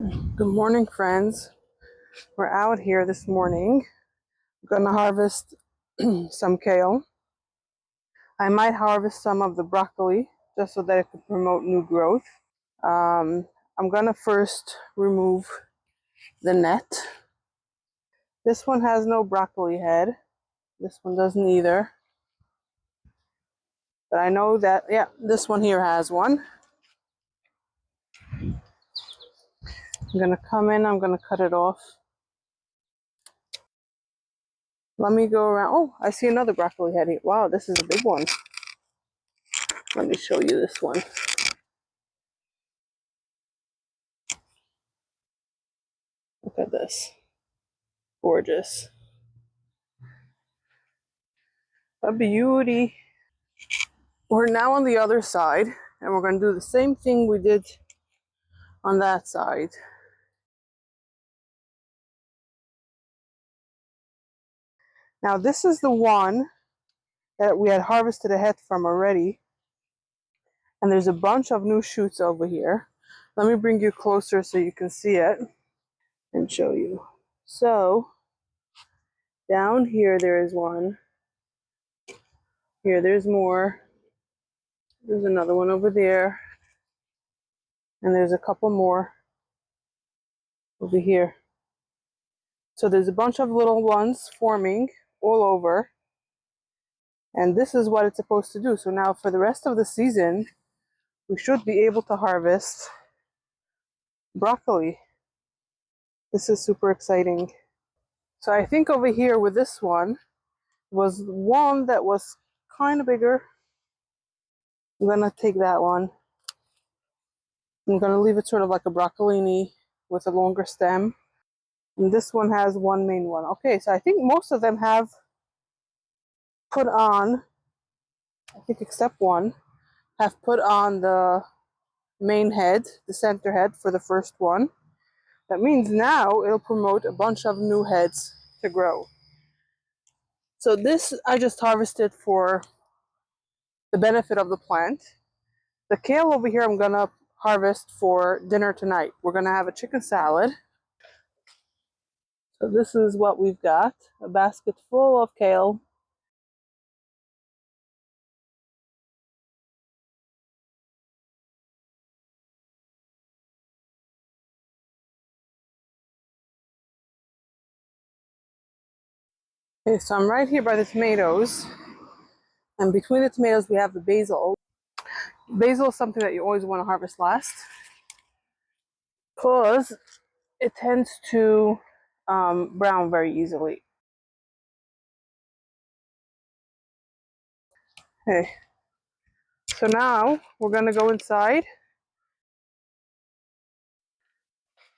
Good morning, friends. We're out here this morning. We're gonna harvest some kale. I might harvest some of the broccoli just so that it could promote new growth. I'm gonna first remove the net. This one has no broccoli head. This one doesn't either. But I know that, yeah, this one here has one. I'm gonna come in, I'm gonna cut it off. Let me go around. Oh, I see another broccoli head here. Wow, this is a big one. Let me show you this one. Look at this. Gorgeous. A beauty. We're now on the other side, and we're going to do the same thing we did on that side. Now this is the one that we had harvested a head from already, and there's a bunch of new shoots over here. Let me bring you closer so you can see it and show you. So down here there is one. Here there's more. There's another one over there, and there's a couple more over here. So there's a bunch of little ones forming all over, and this is what it's supposed to do. So now for the rest of the season, we should be able to harvest broccoli. This is super exciting. So I think over here with this one was one that was kind of bigger. I'm gonna take that one. I'm gonna leave it sort of like a broccolini with a longer stem. And this one has one main one. Okay, so I think most of them have put on, I think except one, have put on the main head, the center head for the first one. That means now it'll promote a bunch of new heads to grow. So this I just harvested for the benefit of the plant. The kale over here I'm gonna harvest for dinner tonight. We're gonna have a chicken salad. So this is what we've got, a basket full of kale. Okay, so I'm right here by the tomatoes. And between the tomatoes we have the basil. Basil is something that you always want to harvest last, because it tends to brown very easily. Okay, so now we're going to go inside,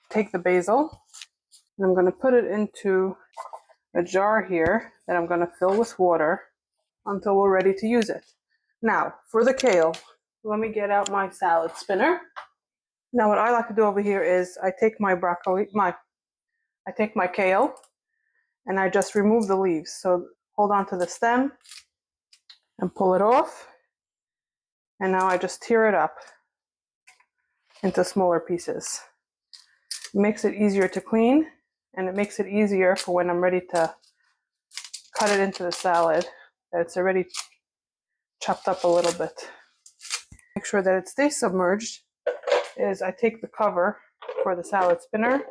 take the basil, and I'm going to put it into a jar here that I'm going to fill with water until we're ready to use it. Now, for the kale, let me get out my salad spinner. Now, what I like to do over here is I take my kale, and I just remove the leaves. So hold on to the stem and pull it off. And now I just tear it up into smaller pieces. It makes it easier to clean, and it makes it easier for when I'm ready to cut it into the salad, that it's already chopped up a little bit. Make sure that it stays submerged is I take the cover for the salad spinner,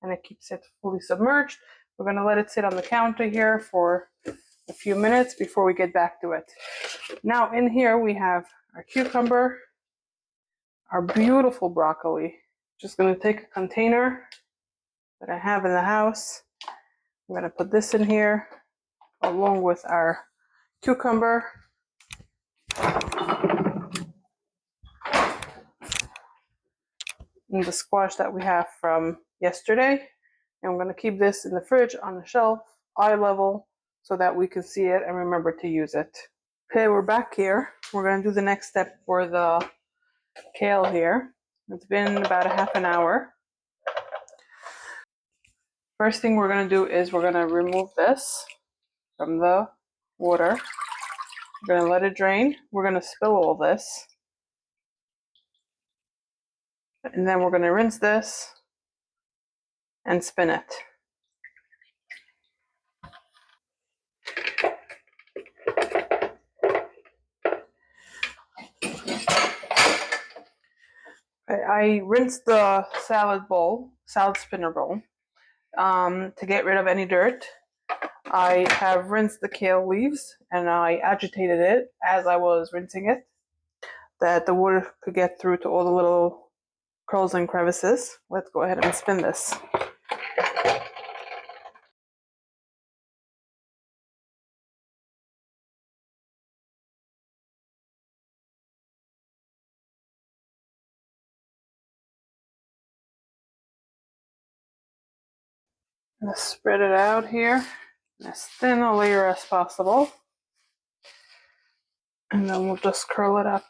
and it keeps it fully submerged. We're going to let it sit on the counter here for a few minutes before we get back to it. Now in here we have our cucumber, our beautiful broccoli. Just going to take a container that I have in the house. I'm going to put this in here along with our cucumber. And the squash that we have from yesterday. And I'm going to keep this in the fridge on the shelf, eye level, so that we can see it and remember to use it. Okay, we're back here. We're going to do the next step for the kale here. It's been about a half an hour. First thing we're going to do is we're going to remove this from the water. We're going to let it drain. We're going to spill all this. And then we're going to rinse this. and spin it. I rinsed the salad spinner bowl, to get rid of any dirt. I have rinsed the kale leaves and I agitated it as I was rinsing it, that the water could get through to all the little curls and crevices. Let's go ahead and spin this. Let's spread it out here, as thin a layer as possible, and then we'll just curl it up.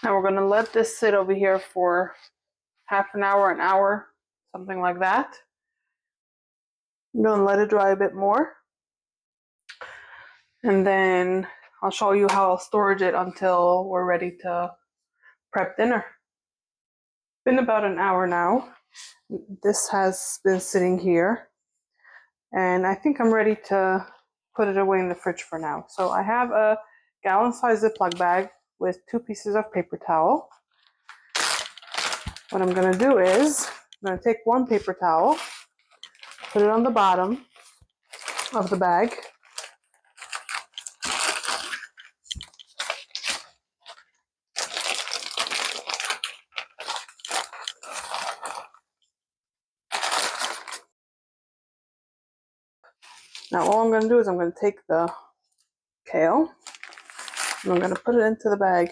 Now we're going to let this sit over here for half an hour, something like that. I'm going to let it dry a bit more. And then I'll show you how I'll storage it until we're ready to prep dinner. Been about an hour now. This has been sitting here, and I think I'm ready to put it away in the fridge for now. So I have a gallon-sized Ziploc bag with 2 pieces of paper towel. What I'm going to do is I'm going to take one paper towel, put it on the bottom of the bag. Now all I'm going to do is I'm going to take the kale and I'm going to put it into the bag.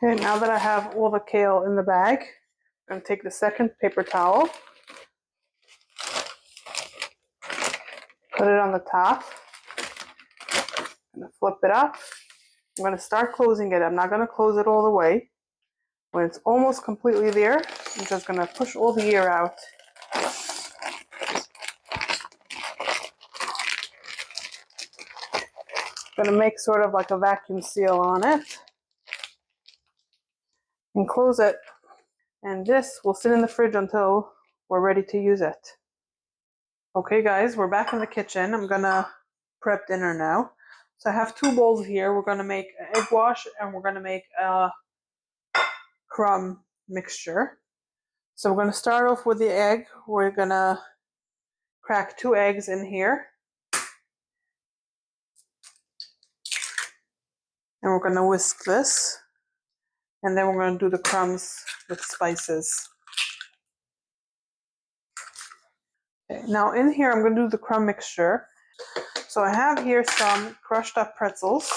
Okay, now that I have all the kale in the bag, I'm going to take the second paper towel, put it on the top, I'm going to flip it up. I'm going to start closing it. I'm not going to close it all the way. When it's almost completely there, I'm just going to push all the air out. I'm going to make sort of like a vacuum seal on it and close it. And this will sit in the fridge until we're ready to use it. Okay guys, we're back in the kitchen. I'm going to prep dinner now. So I have 2 bowls here. We're going to make an egg wash and we're going to make a crumb mixture. So we're going to start off with the egg. We're going to crack 2 eggs in here. And we're going to whisk this. And then we're going to do the crumbs with spices. Okay, now in here I'm going to do the crumb mixture. So I have here some crushed up pretzels.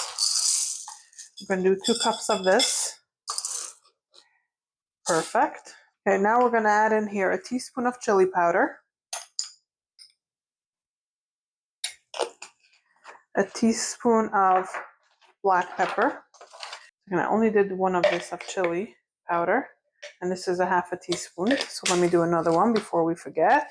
I'm going to do 2 cups of this. Perfect. Okay, now we're going to add in here a teaspoon of chili powder, a teaspoon of black pepper, and I only did 1 of this of chili powder, and this is a half a teaspoon, so let me do another one before we forget.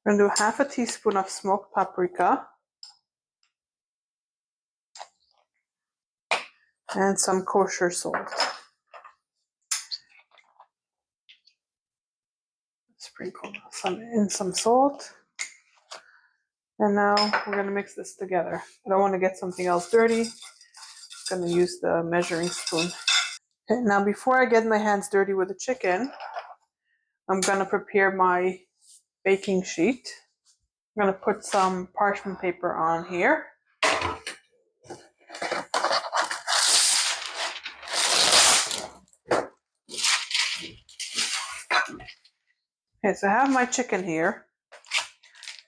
We're going to do half a teaspoon of smoked paprika and some kosher salt. Sprinkle some salt. And now we're going to mix this together. I don't want to get something else dirty. I'm going to use the measuring spoon. Okay, now before I get my hands dirty with the chicken, I'm going to prepare my baking sheet. I'm going to put some parchment paper on here. Okay, so I have my chicken here.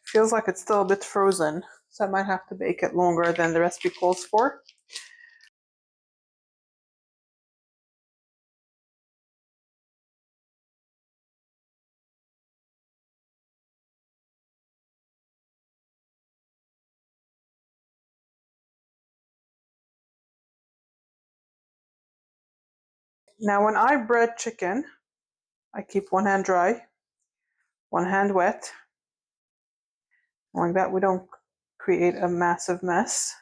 Feels like it's still a bit frozen, so I might have to bake it longer than the recipe calls for. Now when I bread chicken, I keep one hand dry, one hand wet. Like that we don't create a massive mess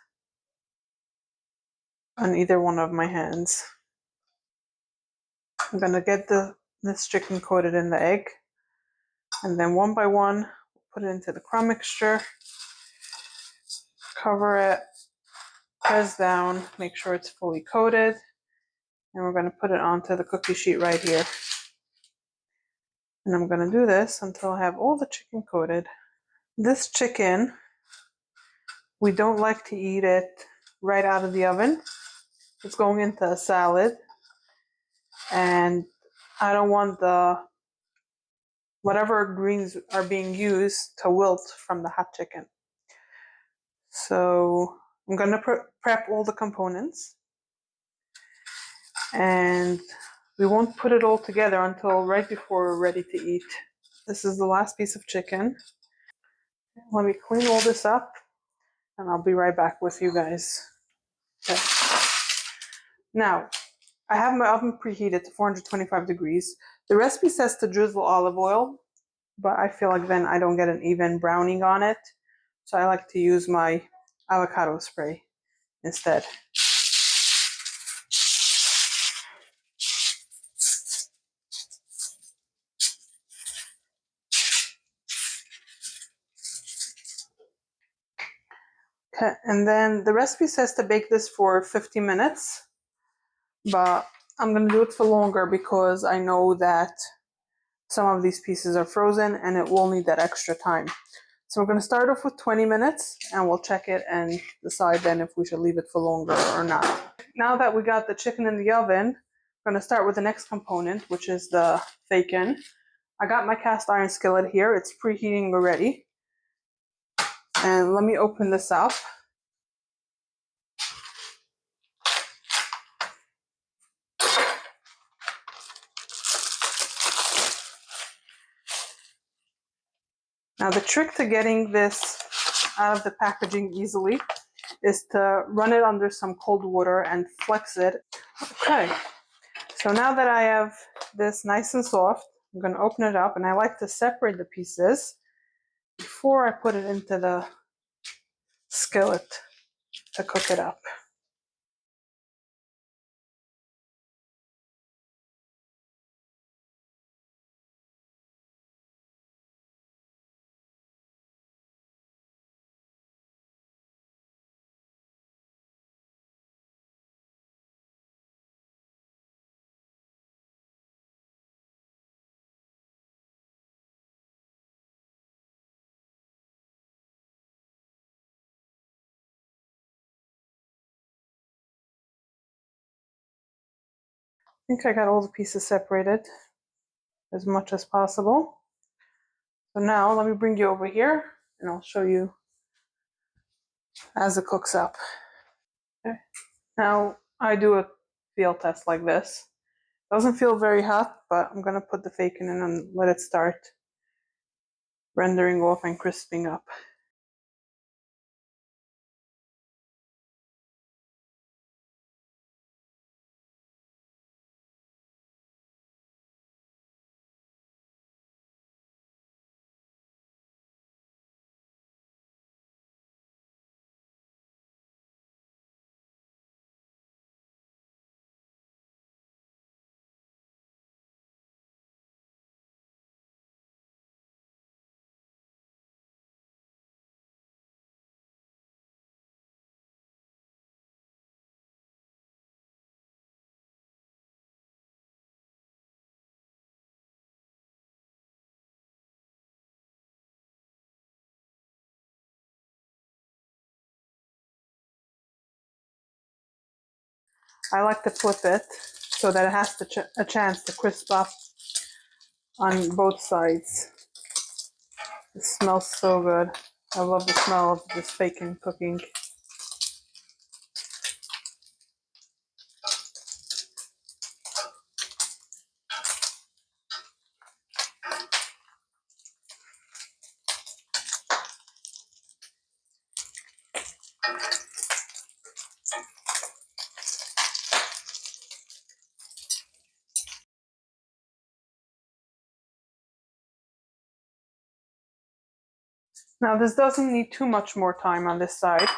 on either one of my hands. I'm gonna get this chicken coated in the egg, and then one by one put it into the crumb mixture, cover it, press down, make sure it's fully coated, and we're gonna put it onto the cookie sheet right here. And I'm gonna do this until I have all the chicken coated. This chicken, we don't like to eat it right out of the oven. It's going into a salad, and I don't want the whatever greens are being used to wilt from the hot chicken. So I'm gonna prep all the components, and we won't put it all together until right before we're ready to eat. This is the last piece of chicken. Let me clean all this up, and I'll be right back with you guys. Okay. Now, I have my oven preheated to 425 degrees. The recipe says to drizzle olive oil, but I feel like then I don't get an even browning on it. So I like to use my avocado spray instead. Okay, and then the recipe says to bake this for 50 minutes, but I'm gonna do it for longer because I know that some of these pieces are frozen and it will need that extra time. So we're gonna start off with 20 minutes and we'll check it and decide then if we should leave it for longer or not. Now that we got the chicken in the oven, we're gonna start with the next component, which is the bacon. I got my cast iron skillet here. It's preheating already. And let me open this up. Now the trick to getting this out of the packaging easily is to run it under some cold water and flex it. Okay, so now that I have this nice and soft, I'm going to open it up, and I like to separate the pieces before I put it into the skillet to cook it up. I think I got all the pieces separated as much as possible. So now let me bring you over here and I'll show you as it cooks up. Okay. Now I do a feel test like this. Doesn't feel very hot, but I'm gonna put the bacon in and let it start rendering off and crisping up. I like to flip it so that it has a chance to crisp up on both sides. It smells so good. I love the smell of this bacon cooking. Now this doesn't need too much more time on this side.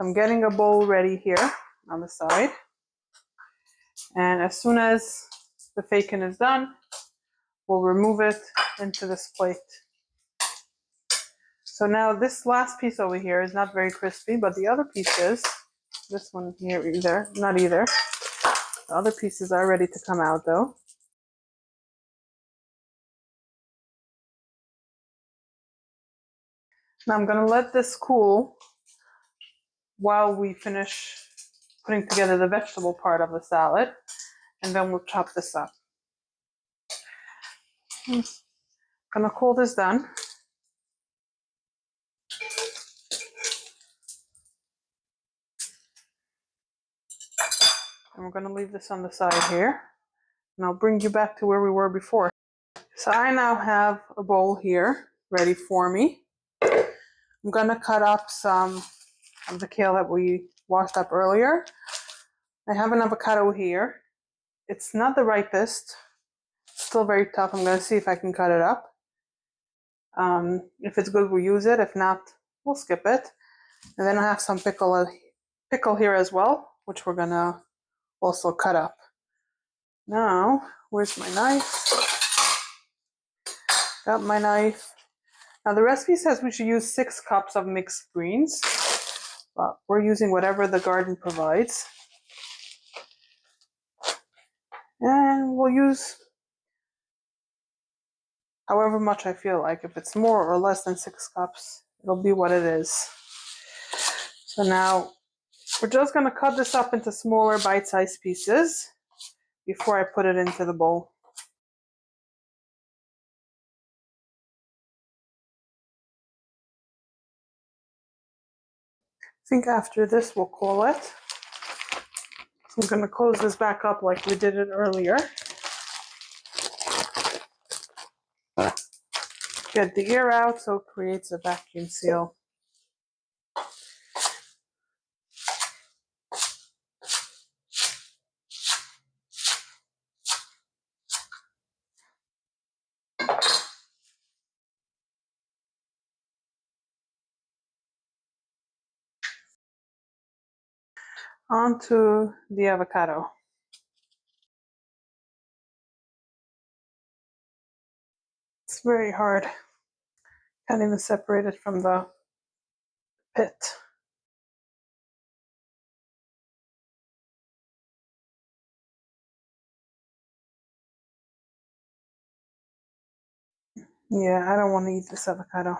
I'm getting a bowl ready here on the side. And as soon as the bacon is done, we'll remove it into this plate. So now this last piece over here is not very crispy, but the other pieces, this one here either, not either. The other pieces are ready to come out though. Now I'm gonna let this cool while we finish putting together the vegetable part of the salad, and then we'll chop this up. I'm gonna cool this down. And we're gonna leave this on the side here. And I'll bring you back to where we were before. So I now have a bowl here ready for me. I'm gonna cut up some of the kale that we washed up earlier. I have an avocado here. It's not the ripest, it's still very tough. I'm gonna see if I can cut it up. If it's good, we'll use it. If not, we'll skip it. And then I have some pickle here as well, which we're gonna also cut up. Now, where's my knife? Got my knife. Now the recipe says we should use 6 cups of mixed greens, but we're using whatever the garden provides. And we'll use however much I feel like. If it's more or less than 6 cups, it'll be what it is. So now we're just gonna cut this up into smaller bite-sized pieces before I put it into the bowl. I think after this we'll call it. So I'm gonna close this back up like we did it earlier. Get the ear out so it creates a vacuum seal. Onto the avocado. It's very hard. Can't even separate it from the pit. Yeah, I don't want to eat this avocado.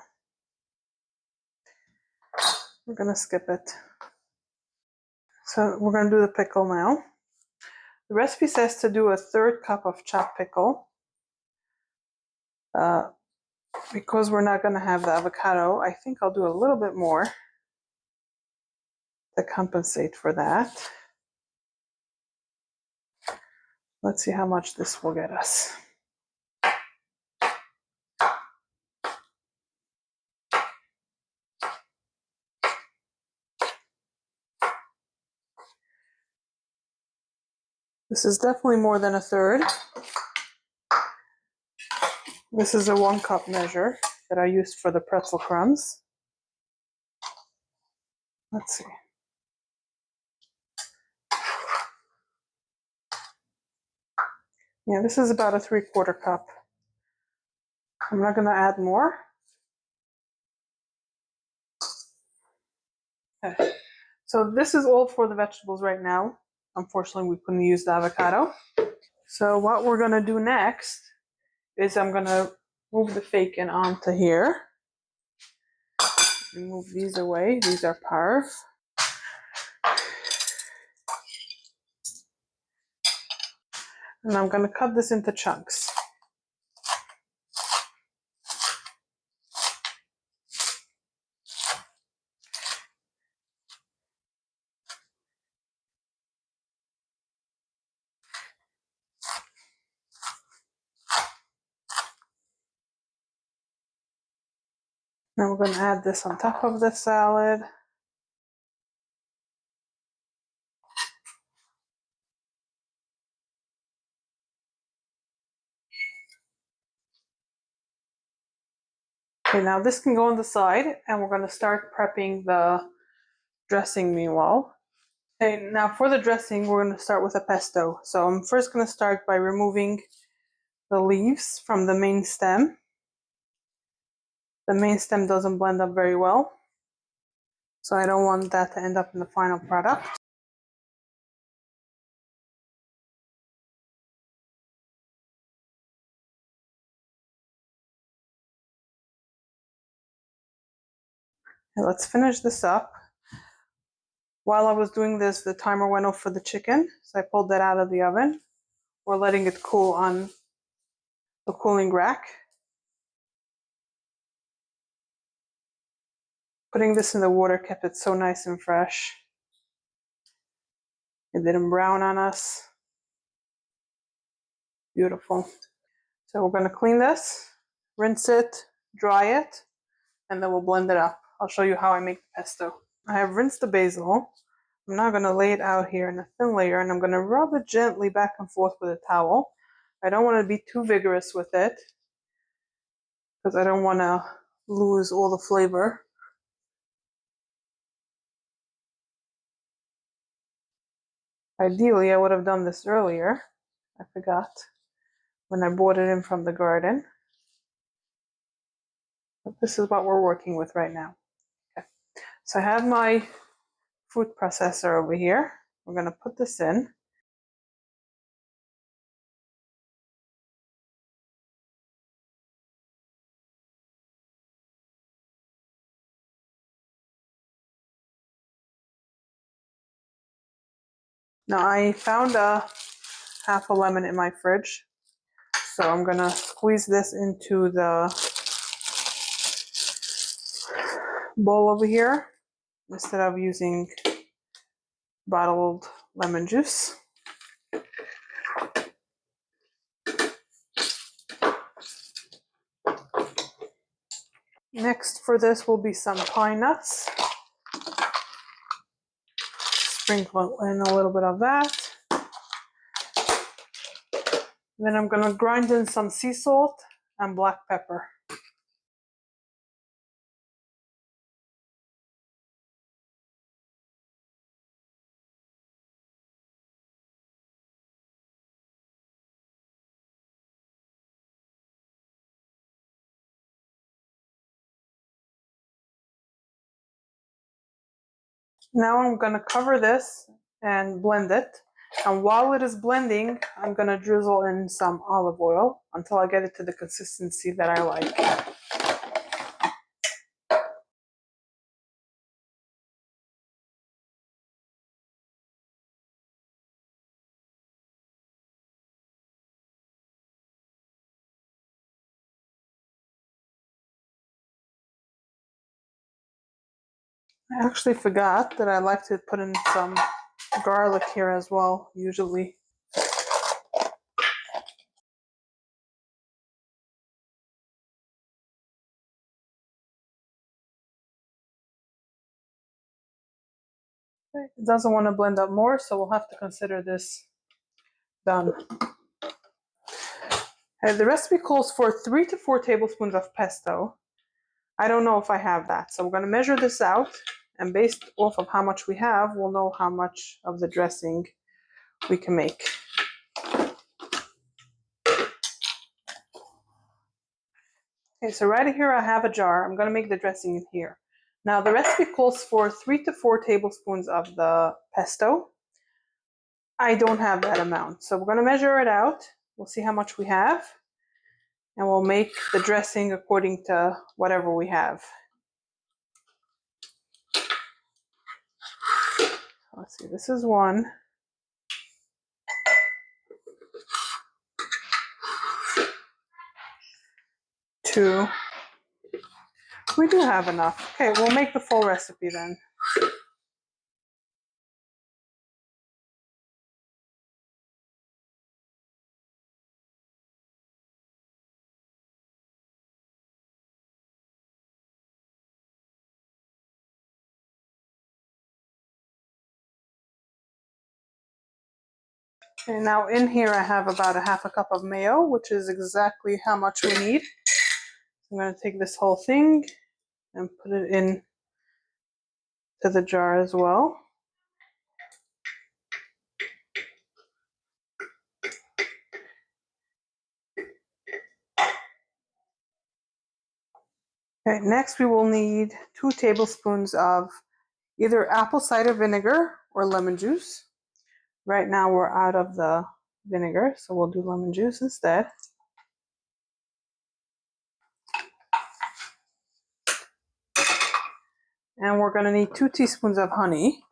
We're gonna skip it. So we're gonna do the pickle now. The recipe says to do a 1/3 cup of chopped pickle. Because we're not gonna have the avocado, I think I'll do a little bit more to compensate for that. Let's see how much this will get us. This is definitely more than 1/3. This is a 1 cup measure that I used for the pretzel crumbs. Let's see. Yeah, this is about a 3/4 cup. I'm not gonna add more. Okay. So this is all for the vegetables right now. Unfortunately, we couldn't use the avocado. So what we're gonna do next is I'm gonna move the bacon onto here. Remove these away. These are parve. And I'm gonna cut this into chunks. Now we're gonna add this on top of the salad. Okay, now this can go on the side, and we're going to start prepping the dressing meanwhile. Okay, now for the dressing, we're going to start with a pesto. So I'm first going to start by removing the leaves from the main stem. The main stem doesn't blend up very well, so I don't want that to end up in the final product. Okay, let's finish this up. While I was doing this, the timer went off for the chicken, so I pulled that out of the oven. We're letting it cool on the cooling rack. Putting this in the water kept it so nice and fresh. It didn't brown on us. Beautiful. So we're going to clean this, rinse it, dry it, and then we'll blend it up. I'll show you how I make the pesto. I have rinsed the basil. I'm now going to lay it out here in a thin layer, and I'm going to rub it gently back and forth with a towel. I don't want to be too vigorous with it because I don't want to lose all the flavor. Ideally, I would have done this earlier. I forgot when I brought it in from the garden. But this is what we're working with right now. Okay. So I have my food processor over here. We're going to put this in. Now I found a half a lemon in my fridge, so I'm gonna squeeze this into the bowl over here instead of using bottled lemon juice. Next for this will be some pine nuts. Sprinkle in a little bit of that. Then I'm gonna grind in some sea salt and black pepper. Now I'm gonna cover this and blend it. And while it is blending, I'm gonna drizzle in some olive oil until I get it to the consistency that I like. I actually forgot that I like to put in some garlic here as well, usually. It doesn't want to blend up more, so we'll have to consider this done. The recipe calls for 3 to 4 tablespoons of pesto. I don't know if I have that, so we're going to measure this out, and based off of how much we have, we'll know how much of the dressing we can make. Okay, so right here I have a jar. I'm going to make the dressing in here. Now the recipe calls for 3 to 4 tablespoons of the pesto. I don't have that amount, so we're going to measure it out. We'll see how much we have, and we'll make the dressing according to whatever we have. Let's see, this is 1. 2. We do have enough. Okay, we'll make the full recipe then. Okay, now in here I have about a half a cup of mayo, which is exactly how much we need. I'm going to take this whole thing and put it in to the jar as well. Okay, next we will need 2 tablespoons of either apple cider vinegar or lemon juice. Right now we're out of the vinegar, so we'll do lemon juice instead. And we're going to need 2 teaspoons of honey.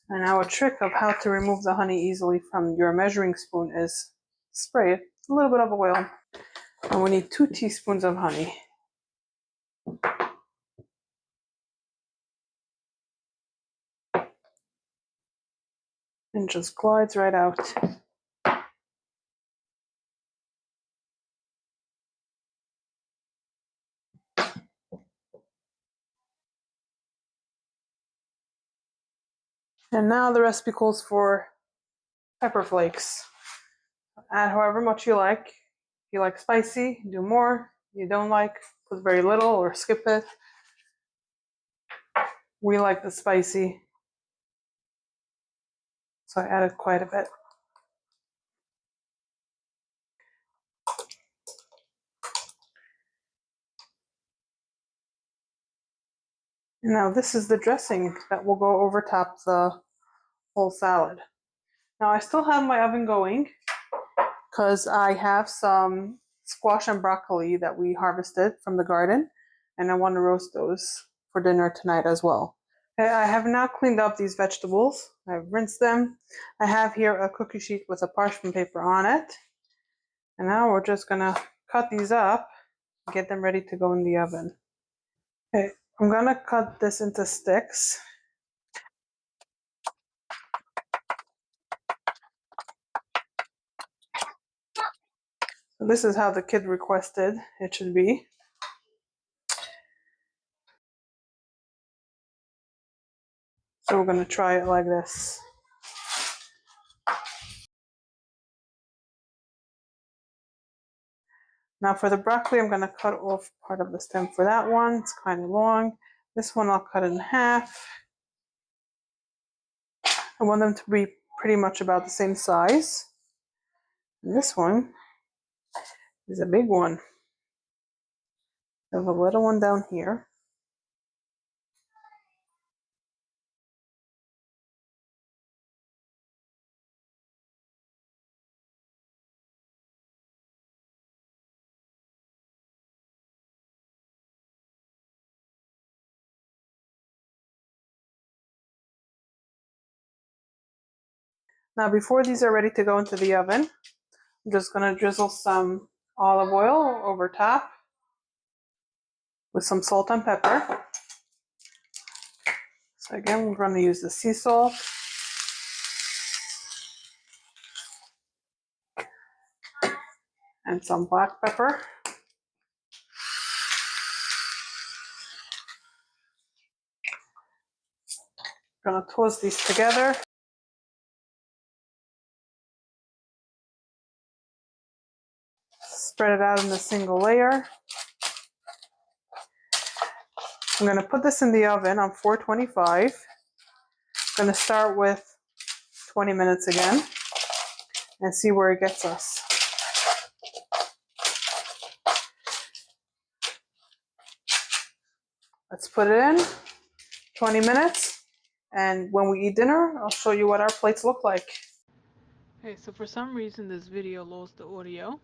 And now a trick of how to remove the honey easily from your measuring spoon is spray it a little bit of oil. And we need 2 teaspoons of honey. And just glides right out. And now the recipe calls for pepper flakes. Add however much you like. If you like spicy, do more. If you don't like, put very little or skip it. We like the spicy, so I added quite a bit. Now this is the dressing that will go over top the whole salad. Now I still have my oven going because I have some squash and broccoli that we harvested from the garden, and I want to roast those for dinner tonight as well. Okay, I have now cleaned up these vegetables. I've rinsed them. I have here a cookie sheet with a parchment paper on it. And now we're just gonna cut these up and get them ready to go in the oven. Okay, I'm gonna cut this into sticks. So this is how the kid requested it should be. So we're gonna try it like this. Now for the broccoli, I'm gonna cut off part of the stem for that one. It's kind of long. This one I'll cut in half. I want them to be pretty much about the same size. And this one is a big one. I have a little one down here. Now before these are ready to go into the oven, I'm just gonna drizzle some olive oil over top with some salt and pepper. So again, we're going to use the sea salt. And some black pepper. I'm going to toast these together. Spread it out in a single layer. I'm going to put this in the oven on 425. I'm going to start with 20 minutes again and see where it gets us. Let's put it in 20 minutes, and when we eat dinner, I'll show you what our plates look like. Okay, so for some reason this video lost the audio,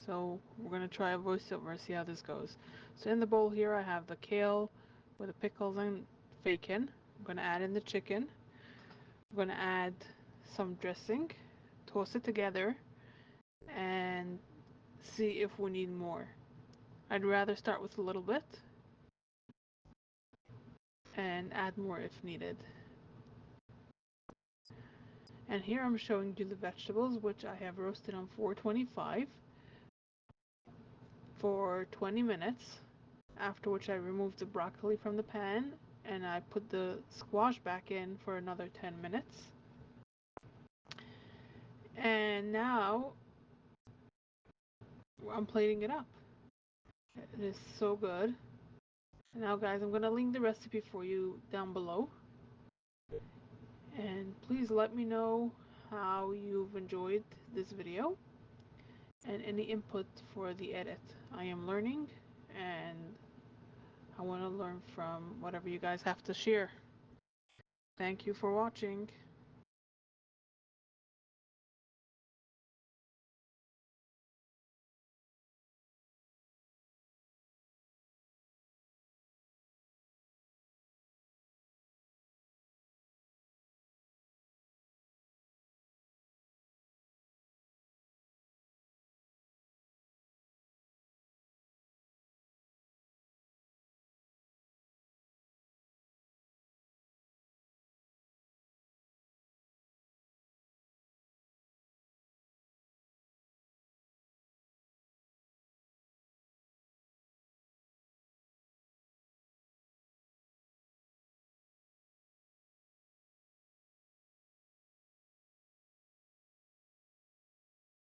so we're going to try a voiceover and see how this goes. So in the bowl here I have the kale with the pickles and bacon. I'm going to add in the chicken. I'm going to add some dressing, toss it together, and see if we need more. I'd rather start with a little bit and add more if needed. And here I'm showing you the vegetables, which I have roasted on 425 for 20 minutes, after which I removed the broccoli from the pan and I put the squash back in for another 10 minutes. And now I'm plating it up. It is so good. Now, guys, I'm going to link the recipe for you down below. And please let me know how you've enjoyed this video and any input for the edit. I am learning and I want to learn from whatever you guys have to share. Thank you for watching.